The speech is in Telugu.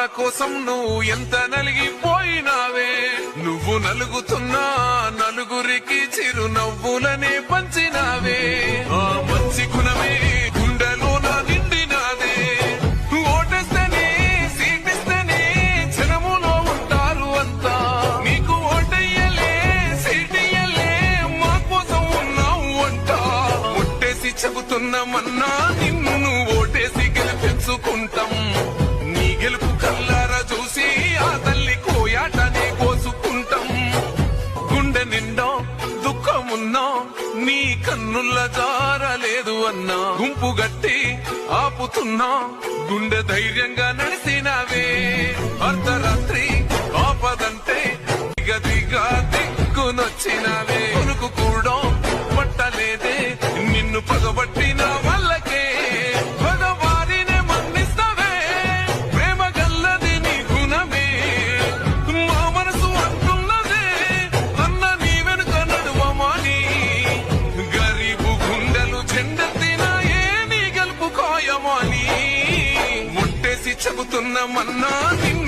కోసం నువ్వు ఎంత నలిగిపోయినావే. నువ్వు నలుగుతున్నా నలుగురికి చిరునవ్వులనే పంచినావే. ఆ మంచి గుణమే గుండెలోన నిండినాదే. ఓటేస్తేనే సీటిస్తేనే జనములో ఉంటారు అంతా. నీకు ఓటయ్యలే సీటియ్యలే మా కోసం ఉన్నావు అంట. ఒట్టేసి చెబుతున్నామన్నా నిన్ను ఓటేసి గెలిపించుకుంటాం. నీ గెలుపు కల్లారా చూసి ఆ తల్లి కోయాటనే కోసుకుంటాం. గుండె నిండా దుఃఖమున్నా నీ కన్నుల జారలేదు అన్నా. గుంపు గట్టి ఆపుతున్నా గుండె ధైర్యంగా నడిసినావే. అర్ధరాత్రి ఆపదంటే దిగదిగా దిక్కునొచ్చినావే. కొనుకు కూడా పట్టలేదే నిన్ను పగబట్టిన వాళ్ళకే. భగవారినే మన్నిస్తావే ప్రేమ గల్లది నీ గుణమే. మా మనసు అంటున్నదే అన్న నీ వెనుక నడువమాని. గరీబు గుండెలు చెండెత్తినాయే నీ గెలుపు ఖాయమాని. ముట్టేసి చెబుతున్నమన్నా నిన్ను